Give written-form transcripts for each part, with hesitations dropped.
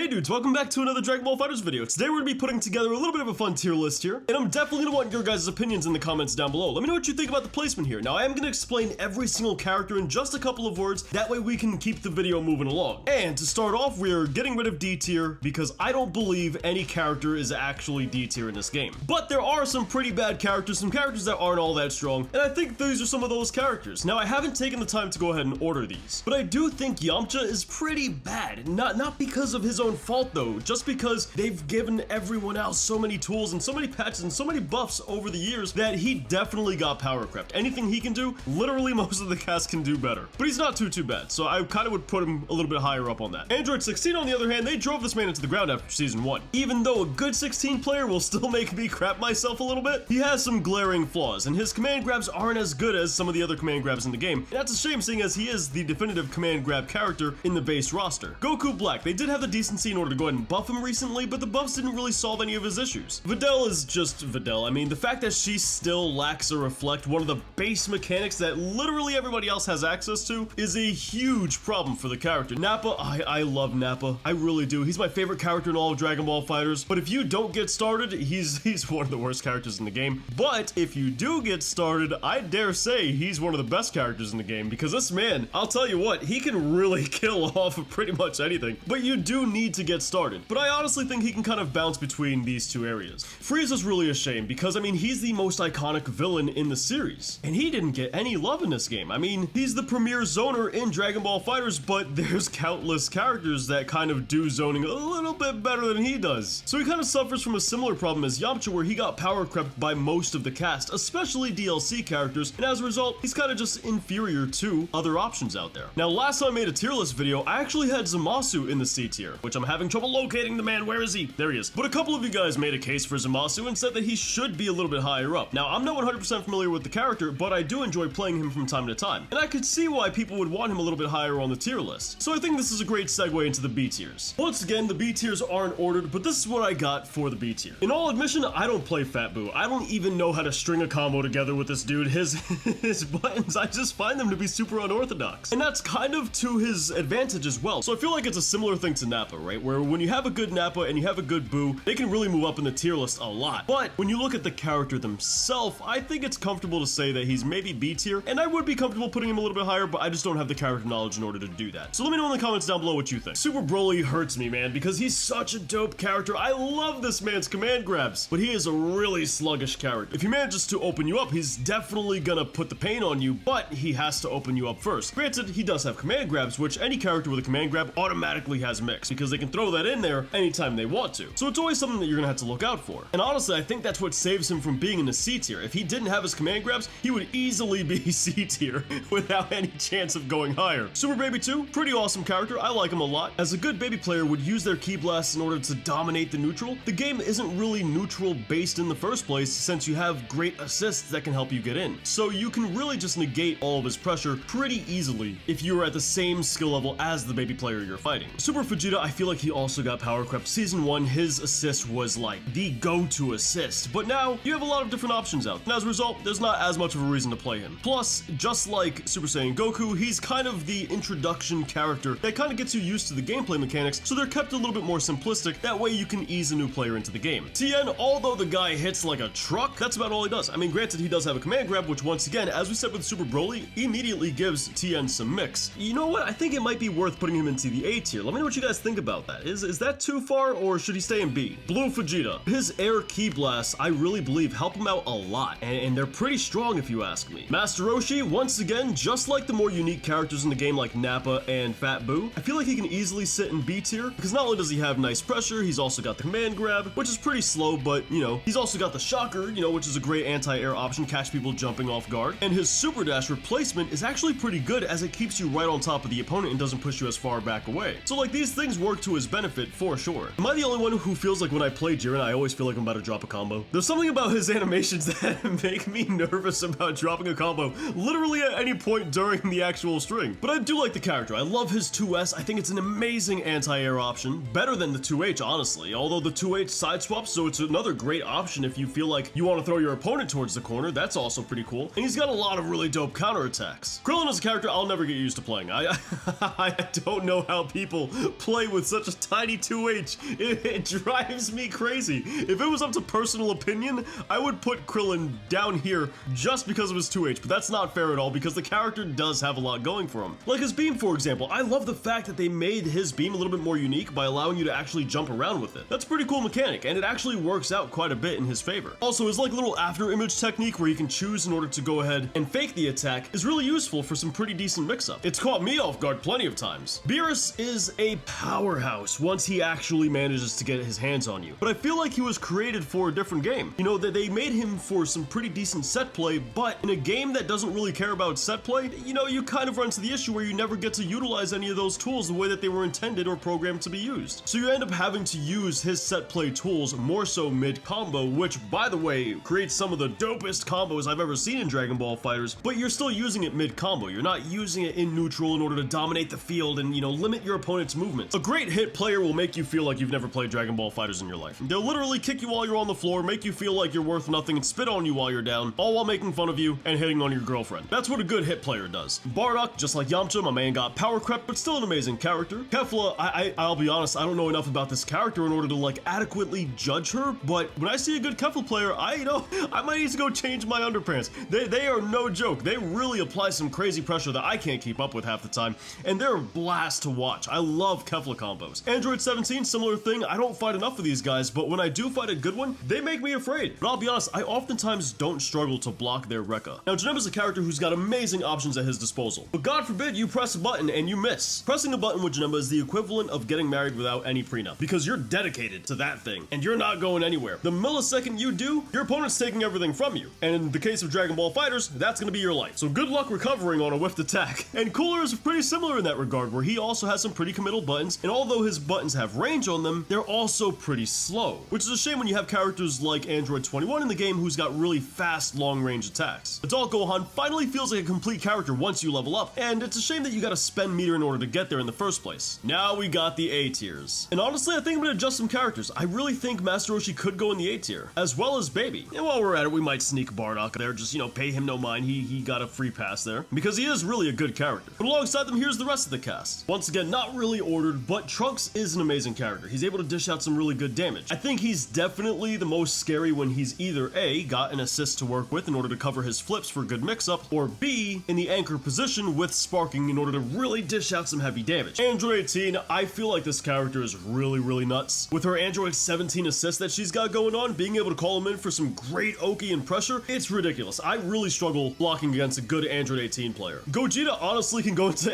Hey dudes, welcome back to another Dragonball FighterZ video. Today we're going to be putting together a little bit of a fun tier list here, and I'm definitely going to want your guys' opinions in the comments down below. Let me know what you think about the placement here. Now I am going to explain every single character in just a couple of words, that way we can keep the video moving along. And to start off, we're getting rid of D tier, because I don't believe any character is actually D tier in this game. But there are some pretty bad characters, some characters that aren't all that strong, and I think these are some of those characters. Now I haven't taken the time to go ahead and order these, but I do think Yamcha is pretty bad. Not because of his own fault though, just because they've given everyone else so many tools and so many patches and so many buffs over the years that he definitely got power crept. Anything he can do, literally most of the cast can do better. But he's not too bad, so I kind of would put him a little bit higher up on that. Android 16 on the other hand, they drove this man into the ground after season 1. Even though a good 16 player will still make me crap myself a little bit, he has some glaring flaws, and his command grabs aren't as good as some of the other command grabs in the game. And that's a shame, seeing as he is the definitive command grab character in the base roster. Goku Black, they did have the decency in order to go ahead and buff him recently, but the buffs didn't really solve any of his issues. Videl is just Videl. I mean, the fact that she still lacks a reflect, one of the base mechanics that literally everybody else has access to, is a huge problem for the character. Nappa, I love Nappa. I really do. He's my favorite character in all of Dragon Ball FighterZ, but if you don't get started, he's one of the worst characters in the game. But if you do get started, I dare say he's one of the best characters in the game, because this man, I'll tell you what, he can really kill off of pretty much anything, but you do need to get started. But I honestly think he can kind of bounce between these two areas. Frieza's really a shame, because I mean, he's the most iconic villain in the series, and he didn't get any love in this game. I mean, he's the premier zoner in Dragon Ball FighterZ, but there's countless characters that kind of do zoning a little bit better than he does. So he kind of suffers from a similar problem as Yamcha, where he got power crept by most of the cast, especially DLC characters, and as a result, he's kind of just inferior to other options out there. Now, last time I made a tier list video, I actually had Zamasu in the C tier, which I'm having trouble locating the man. Where is he? There he is. But a couple of you guys made a case for Zamasu and said that he should be a little bit higher up. Now, I'm not 100% familiar with the character, but I do enjoy playing him from time to time, and I could see why people would want him a little bit higher on the tier list. So I think this is a great segue into the B tiers. Once again, the B tiers aren't ordered, but this is what I got for the B tier. In all admission, I don't play Fat Boo. I don't even know how to string a combo together with this dude. His buttons, I just find them to be super unorthodox. And that's kind of to his advantage as well. So I feel like it's a similar thing to Nappa, right? Where when you have a good Nappa and you have a good Boo, they can really move up in the tier list a lot. But when you look at the character themselves, I think it's comfortable to say that he's maybe B tier, and I would be comfortable putting him a little bit higher, but I just don't have the character knowledge in order to do that. So let me know in the comments down below what you think. Super Broly hurts me, man, because he's such a dope character. I love this man's command grabs, but he is a really sluggish character. If he manages to open you up, he's definitely gonna put the pain on you, but he has to open you up first. Granted, he does have command grabs, which any character with a command grab automatically has mix, because they can throw that in there anytime they want to. So it's always something that you're gonna have to look out for. And honestly, I think that's what saves him from being in the C tier. If he didn't have his command grabs, he would easily be C tier without any chance of going higher. Super Baby 2, pretty awesome character. I like him a lot. As a good baby player would use their ki blasts in order to dominate the neutral, the game isn't really neutral based in the first place, since you have great assists that can help you get in. So you can really just negate all of his pressure pretty easily if you are at the same skill level as the baby player you're fighting. Super Vegeta, I feel like he also got power crept. Season 1, his assist was like the go-to assist, but now you have a lot of different options out, and as a result, there's not as much of a reason to play him. Plus, just like Super Saiyan Goku, he's kind of the introduction character that kind of gets you used to the gameplay mechanics, so they're kept a little bit more simplistic, that way you can ease a new player into the game. Tien, although the guy hits like a truck, that's about all he does. I mean, granted, he does have a command grab, which once again, as we said with Super Broly, immediately gives Tien some mix. You know what? I think it might be worth putting him into the A tier. Let me know what you guys think about that. Is that too far, or should he stay in B? Blue Vegeta. His air ki blasts, I really believe, help him out a lot, and they're pretty strong if you ask me. Master Roshi, once again, just like the more unique characters in the game like Nappa and Fat Boo, I feel like he can easily sit in B tier, because not only does he have nice pressure, he's also got the command grab, which is pretty slow, but, you know, he's also got the shocker, you know, which is a great anti-air option, catch people jumping off guard, and his super dash replacement is actually pretty good, as it keeps you right on top of the opponent and doesn't push you as far back away. So like, these things work to his benefit for sure. Am I the only one who feels like when I play Jiren, I always feel like I'm about to drop a combo? There's something about his animations that make me nervous about dropping a combo literally at any point during the actual string. But I do like the character. I love his 2S. I think it's an amazing anti-air option, better than the 2H, honestly, although the 2H side swaps, so it's another great option if you feel like you want to throw your opponent towards the corner. That's also pretty cool, and he's got a lot of really dope counterattacks. Krillin is a character I'll never get used to playing. I don't know how people play with such such a tiny 2H. It drives me crazy. If it was up to personal opinion, I would put Krillin down here just because of his 2H, but that's not fair at all because the character does have a lot going for him. Like his beam, for example. I love the fact that they made his beam a little bit more unique by allowing you to actually jump around with it. That's a pretty cool mechanic, and it actually works out quite a bit in his favor. Also, his like little after image technique where you can choose in order to go ahead and fake the attack is really useful for some pretty decent mix-up. It's caught me off guard plenty of times. Beerus is a powerhouse once he actually manages to get his hands on you, but I feel like he was created for a different game. You know, that they made him for some pretty decent set play, but in a game that doesn't really care about set play, you know, you kind of run into the issue where you never get to utilize any of those tools the way that they were intended or programmed to be used. So you end up having to use his set play tools more so mid-combo, which, by the way, creates some of the dopest combos I've ever seen in Dragon Ball FighterZ, but you're still using it mid-combo. You're not using it in neutral in order to dominate the field and, you know, limit your opponent's movements. A great hit player will make you feel like you've never played Dragon Ball FighterZ in your life. They'll literally kick you while you're on the floor, make you feel like you're worth nothing, and spit on you while you're down, all while making fun of you and hitting on your girlfriend. That's what a good hit player does. Bardock, just like Yamcha, my man got power crept, but still an amazing character. Kefla, I'll be honest, I don't know enough about this character in order to like adequately judge her, but when I see a good Kefla player, I might need to go change my underpants. They are no joke. They really apply some crazy pressure that I can't keep up with half the time, and they're a blast to watch. I love Kefla combos. Android 17, similar thing. I don't fight enough of these guys, but when I do fight a good one, they make me afraid. But I'll be honest, I oftentimes don't struggle to block their Rekka. Now, Janemba's a character who's got amazing options at his disposal, but God forbid you press a button and you miss. Pressing a button with Janemba is the equivalent of getting married without any prenup, because you're dedicated to that thing, and you're not going anywhere. The millisecond you do, your opponent's taking everything from you, and in the case of Dragon Ball FighterZ, that's gonna be your life. So good luck recovering on a whiffed attack. And Cooler is pretty similar in that regard, where he also has some pretty committal buttons, and although his buttons have range on them, they're also pretty slow, which is a shame when you have characters like Android 21 in the game who's got really fast, long-range attacks. Adult Gohan finally feels like a complete character once you level up, and it's a shame that you gotta spend meter in order to get there in the first place. Now we got the A tiers. And honestly, I think I'm gonna adjust some characters. I really think Master Roshi could go in the A tier, as well as Baby. And while we're at it, we might sneak Bardock there, just, you know, pay him no mind. He got a free pass there, because he is really a good character. But alongside them, here's the rest of the cast. Once again, not really ordered, but Trunks is an amazing character. He's able to dish out some really good damage. I think he's definitely the most scary when he's either A, got an assist to work with in order to cover his flips for good mix-up, or B, in the anchor position with sparking in order to really dish out some heavy damage. Android 18, I feel like this character is really nuts. With her Android 17 assist that she's got going on, being able to call him in for some great Oki and pressure, it's ridiculous. I really struggle blocking against a good Android 18 player. Gogeta honestly can go into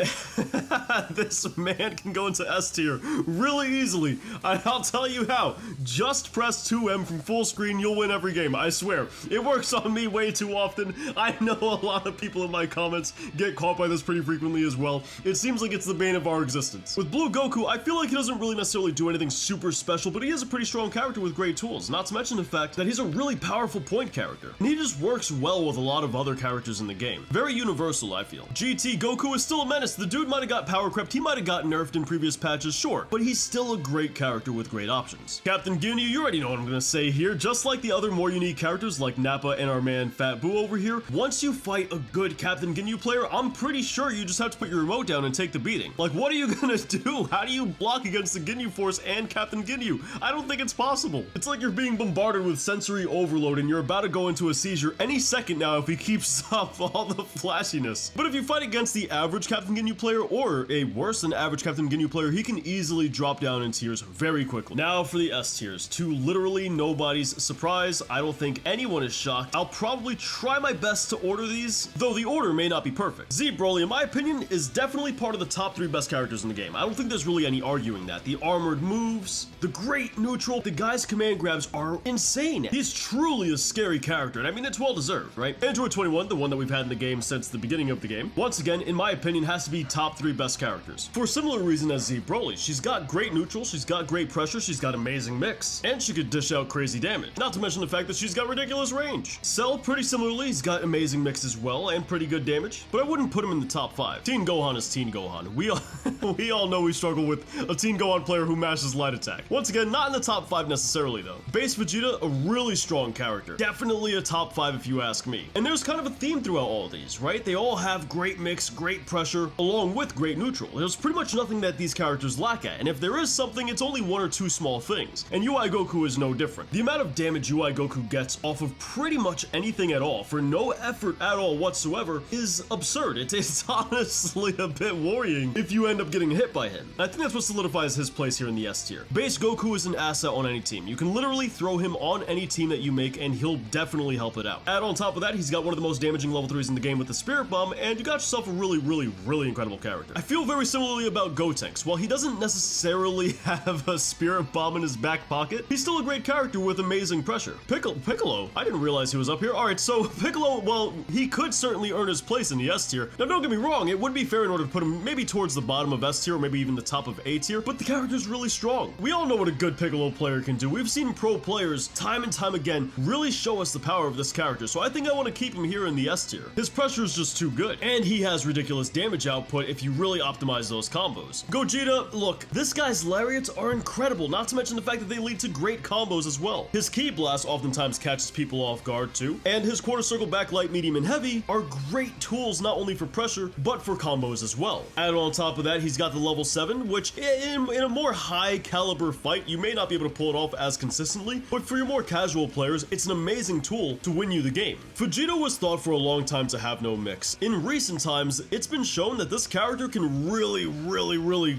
this man can go into S tier really easily. I'll tell you how. Just press 2M from full screen, you'll win every game, I swear. It works on me way too often. I know a lot of people in my comments get caught by this pretty frequently as well. It seems like it's the bane of our existence. With Blue Goku, I feel like he doesn't really necessarily do anything super special, but he is a pretty strong character with great tools, not to mention the fact that he's a really powerful point character. And he just works well with a lot of other characters in the game. Very universal, I feel. GT Goku is still a menace. The dude might have got power crept, he might have got nerfed in previous patches, sure, but he's still a great character with great options. Captain Ginyu, you already know what I'm gonna say here. Just like the other more unique characters like Nappa and our man Fat Boo over here, once you fight a good Captain Ginyu player, I'm pretty sure you just have to put your remote down and take the beating. Like, what are you gonna do? How do you block against the Ginyu Force and Captain Ginyu? I don't think it's possible. It's like you're being bombarded with sensory overload and you're about to go into a seizure any second now if he keeps up all the flashiness. But if you fight against the average Captain Ginyu player or a worse than average Captain Ginyu player, he can easily drop down in tiers very quickly. Now for the S tiers. To literally nobody's surprise, I don't think anyone is shocked. I'll probably try my best to order these, though the order may not be perfect. Z Broly, in my opinion, is definitely part of the top 3 best characters in the game. I don't think there's really any arguing that. The armored moves, the great neutral, the guy's command grabs are insane. He's truly a scary character, and I mean, it's well deserved, right? Android 21, the one that we've had in the game since the beginning of the game, once again, in my opinion, has to be top 3 best characters. For a similar reason as Z Broly, she's got great neutral, she's got great pressure, she's got amazing mix, and she could dish out crazy damage. Not to mention the fact that she's got ridiculous range. Cell, pretty similarly, he's got amazing mix as well, and pretty good damage, but I wouldn't put him in the top 5. Teen Gohan is Teen Gohan. We all know we struggle with a Teen Gohan player who mashes light attack. Once again, not in the top 5 necessarily though. Base Vegeta, a really strong character. Definitely a top 5 if you ask me. And there's kind of a theme throughout all of these, right? They all have great mix, great pressure, along with great neutral. There's pretty much nothing that these characters lack lack at, and if there is something, it's only one or two small things, and UI Goku is no different. The amount of damage UI Goku gets off of pretty much anything at all, for no effort at all whatsoever, is absurd. It's honestly a bit worrying if you end up getting hit by him. I think that's what solidifies his place here in the S tier. Base Goku is an asset on any team. You can literally throw him on any team that you make, and he'll definitely help it out. Add on top of that, he's got one of the most damaging level 3s in the game with the Spirit Bomb, and you got yourself a really incredible character. I feel very similarly about Gotenks. While he doesn't necessarily have a Spirit Bomb in his back pocket, he's still a great character with amazing pressure. Piccolo? I didn't realize he was up here. Alright, so Piccolo, well, he could certainly earn his place in the S tier. Now don't get me wrong, it would be fair in order to put him maybe towards the bottom of S tier, or maybe even the top of A tier, but the character's really strong. We all know what a good Piccolo player can do. We've seen pro players time and time again really show us the power of this character, so I think I want to keep him here in the S tier. His pressure is just too good, and he has ridiculous damage output if you really optimize those combos. Gogeta, look, this guy's lariats are incredible, not to mention the fact that they lead to great combos as well. His Ki Blast oftentimes catches people off guard too, and his Quarter Circle Backlight Medium and Heavy are great tools not only for pressure, but for combos as well. Add on top of that, he's got the level 7, which in a more high caliber fight, you may not be able to pull it off as consistently, but for your more casual players, it's an amazing tool to win you the game. Vegeta was thought for a long time to have no mix. In recent times, it's been shown that this character can really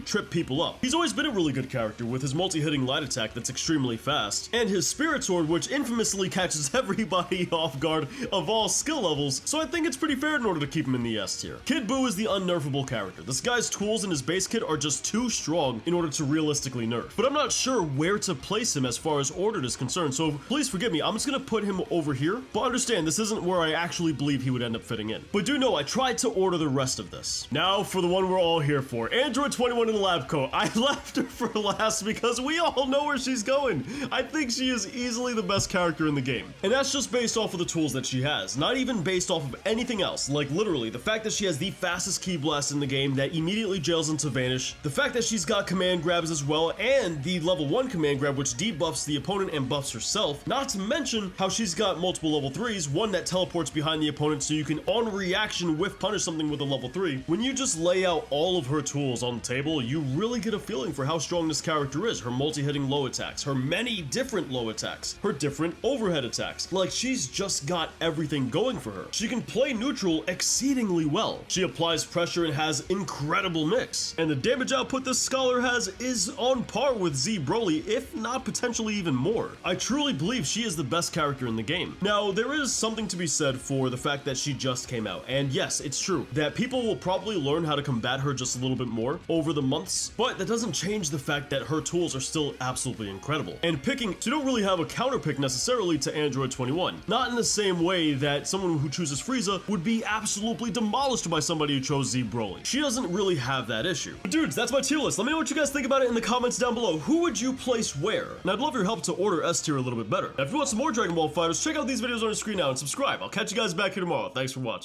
trip people up. He's always been a really good character with his multi-hitting light attack that's extremely fast, and his Spirit Sword, which infamously catches everybody off guard of all skill levels, so I think it's pretty fair in order to keep him in the S tier. Kid Buu is the unnerfable character. This guy's tools in his base kit are just too strong in order to realistically nerf, but I'm not sure where to place him as far as ordered is concerned, so please forgive me, I'm just gonna put him over here, but understand this isn't where I actually believe he would end up fitting in. But do know I tried to order the rest of this. Now for the one we're all here for, Android 21 in Lab Coat. I left her for last because we all know where she's going. I think she is easily the best character in the game, and that's just based off of the tools that she has, not even based off of anything else. Like literally, the fact that she has the fastest Ki Blast in the game that immediately jails into Vanish, the fact that she's got command grabs as well, and the level 1 command grab which debuffs the opponent and buffs herself, not to mention how she's got multiple level 3s, one that teleports behind the opponent so you can on reaction whiff punish something with a level 3. When you just lay out all of her tools on the table, you really get a feeling for how strong this character is. Her multi-hitting low attacks, her many different low attacks, her different overhead attacks. Like, she's just got everything going for her. She can play neutral exceedingly well. She applies pressure and has incredible mix. And the damage output this scholar has is on par with Z Broly, if not potentially even more. I truly believe she is the best character in the game. Now, there is something to be said for the fact that she just came out, and yes, it's true that people will probably learn how to combat her just a little bit more over the months, but that doesn't change the fact that her tools are still absolutely incredible. And picking, so you don't really have a counter pick necessarily to Android 21. Not in the same way that someone who chooses Frieza would be absolutely demolished by somebody who chose Z Broly. She doesn't really have that issue. But dudes, that's my tier list. Let me know what you guys think about it in the comments down below. Who would you place where? And I'd love your help to order S tier a little bit better. Now, if you want some more Dragon Ball FighterZ, check out these videos on your screen now and subscribe. I'll catch you guys back here tomorrow. Thanks for watching.